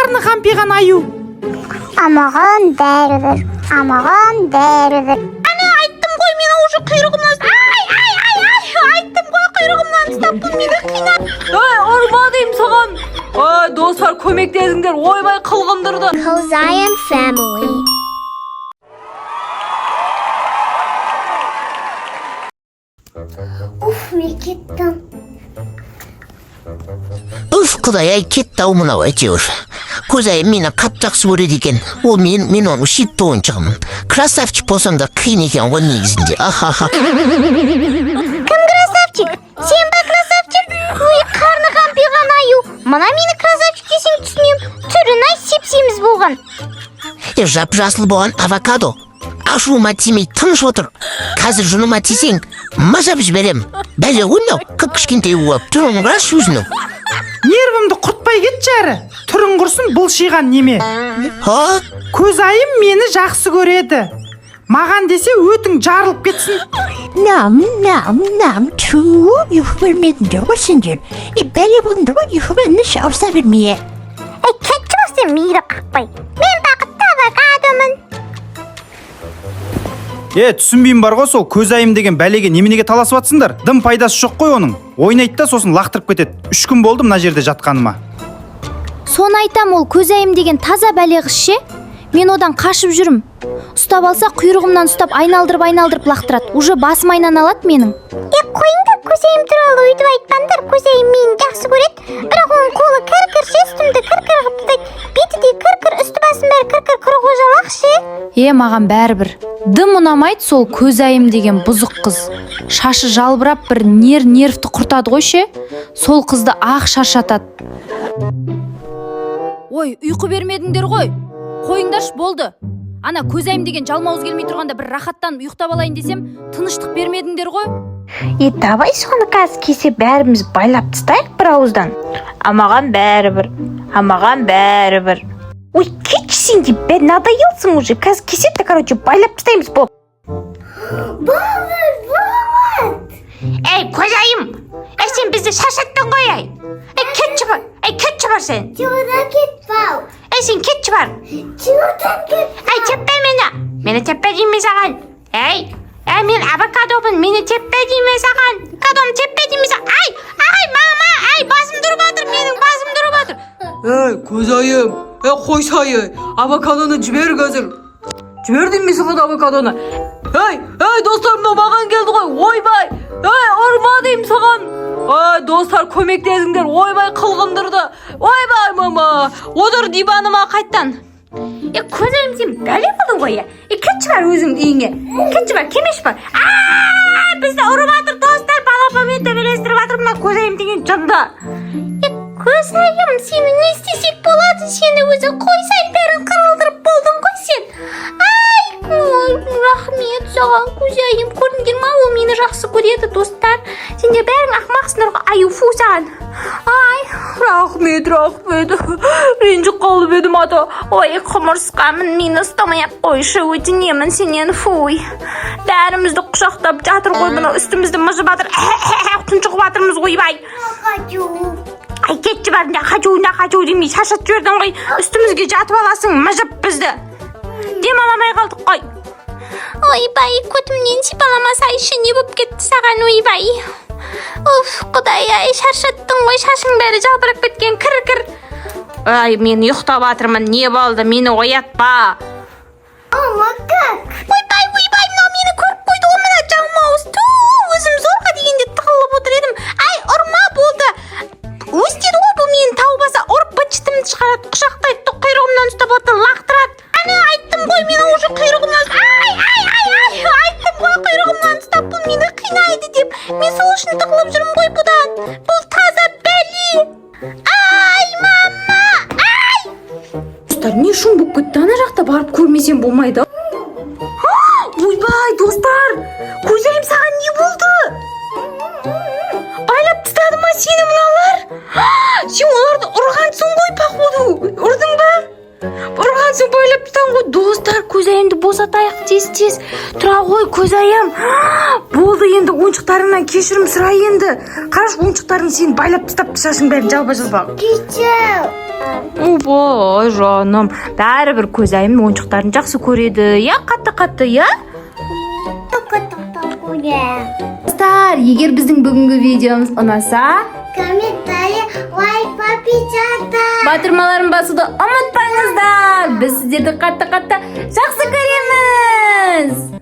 қарны қампиған аю. Амаған бәрібір. Ана айттым ғой, мен уже құйрығымнан айттым ғой, құйрығымнан ұстап бұл мені қинап. Ұрма деймін саған. Достар, көмектесіңдер, ойбай қылғындырды. Kozayan family. Мен кеттім. Құдай-ай, кетті-ау мынау әйтеуір. Көзайым мені қатты жақсы көреді екен. Ол мен оның сүйікті ойыншығымын. Красавчик болсам да қиын екен ғой негізінде. Ахаха. Кім красавчик? Сен ба красавчик? Ой, қарны қампиған аю. Мына мені красавчик десең түсінем. Түрін ай сеп-семіз болған. Жап-жасыл болған авокадо. Ашуыма тимей тыныш отыр. Қазір жыныма тисең, мазап жіберем. Бәле ойнау, кішкентай уап, түрін қараш өзінің. Нервімді құртпай кетші әрі. Түрін құрсын бұлшиған неме. Көзайым мені жақсы көреді. Маған десе өтің жарылып кетсін. Нам, ту, ұйқы бермедіңдер ғой сендер. Бәле болыңдар ғой, ұйқы беріңдер ауырса бермейе. Кетші болсын мейірі қақпай. Мен бақытты авокадомын. Түсінбеймін бар ғой, сол көзайым деген бәлеге неменеге таласып атсыңдар? Дым пайдасы жоқ қой оның. Ойнайды да сосын лақтырып кетеді. 3 күн болды мына жерде жатқаныма. Соны айтам, ол көзайым деген таза бәле қыз ше. Мен одан қашып жүрім. Ұстап алса құйрығымнан ұстап айналдырып лақтырады. Уже басым айналады менің. Қойыңдар, көзайым туралы өйтіп айтпаңдар. Көзайым мені жақсы көреді. Бірақ оның қолы кір-кір ше, үстімді кір-кір қып тастайды. Беті де кір-кір, үсті басым бәрі кір-кір құрғожалақ ше. Маған бәрібір. Дым ұнамайды сол көзайым деген бұзық қыз. Шашы жалбырап бір нервті құртады ғой ше. Сол қызды ақ шаршатады. Ой, ұйқы бермедіңдер ғой. Қойыңдаршы болды. Ана көзайым деген жалмауыз келмей тұрғанда бір рахаттан ұйықтап алайын десем, тыныштық бермедіңдер ғой. Давай соны қазір кесе бәріміз байлап тастайық бір ауыздан. Амаған бәрібір. Ой, кетші сен де, бәрі надоелсың уже. Қазір кесетті, байлап тастаймыз бол. Көзайым, сен бізді шаршаттың ғой, кетші бар сен. Жоғыдан кетпау. Сен кетші бар. Жоғыдан кетпау. Теппе мені теппе дейме саған. Мен авокадомын, мені теппе дейме саған. Авокадом теппе дейме саған. Мама, басым тұрып атыр, менің басым тұрып атыр. Көзайым, қойсайы, авокадоны жібер қазір. Жібердің ме саған авокадоны? Достар, маған келді ғой, ойбай. Ұрма деймін саған. Достар, көмектесіңдер, ойбай қылғындырды. Ойбай мама, отыр диваныма қайттан. Көзайым сен бәле болдың ғой. Кетші бар өзің үйіңе. Кетші бар, кемеш бар. Бізді ұрып атыр достар, балапамен төбелестіріп атыр мына көзайым деген жынды. Көзайым, сені не істесек болады? Сені өзі қойсай бәрін қырылдырып болдың ғой сен. Рахмет саған көзайым, көрдіңдер ма, ол мені жақсы көреді достар. Сендер бәрің ақмақсыңдар ғой, аюфу саған. Рахмет. Ренжіп қалып едім ата. Құмырсқамын, мені ұстамай-ақ қойшы, өтінемін сенен, фуй. Бәрімізді құшақтап жатыр ғой, бұны үстімізді мыжып атыр. Тұншығып атырмыз ғой, бай. Кетші бар, қачу демей шашат жібердің ғой. Үстімізге жатып аласың, мыжып бізді. Демаламай қалдық қой. Ойбай, көтімнен сипаламасайшы, не болып кетті саған, ойбай. Құдай-ай, шаршаттың ғой, шашың бәрі жалбырап кеткен, кір-кір. Мен ұйықтап атырмын, не болды, мені оятпа. Ойбай, мынау мені көріп қойды, ол мына жалмауыз. Өзім зорға дегенде тығылып отыр едім. Ұрма болды. Өстеді ғой, бұл мені таубаса, ұрып быт-шытымды шығарады, құшақтайды, құйрығымнан ұстап отыр, лақтырады. Айттым ғой, мен уже құйрығымнан айттым ғой, құйрығымнан ұстап, бұл мені қинайды деп. Мен сол үшін тығылып жүрмін ғой бұдан. Бұл таза бәле. Мама, Достар, не шум болып кетті, ана жақта барып көрмесем болмайды. Ойбай, достар, көзайым саған не болды? Байлап тастады ма сені мыналар? Сен оларды ұрғансың ғой, походу. Ұрдың ба? Ұрған басың байлап тастаған ғой. Достар, көзайымды босатайық тез. Тұра ғой, көзайым. Болды, енді ойыншықтарыңнан кешірім сұра енді. Қараш, ойыншықтарың сені байлап тастап шашың бәрін жалба. Ой, жаным. Бәрібір көзайым ойыншықтарын жақсы көреді. Я, қатты, я? Достар, егер біздің бүгінгі видеомыз ұнаса, комментарий, лайк, подписаться. батырмаларын басуды ұмытпаңыздар. Біз сіздерді қатты жақсы көреміз.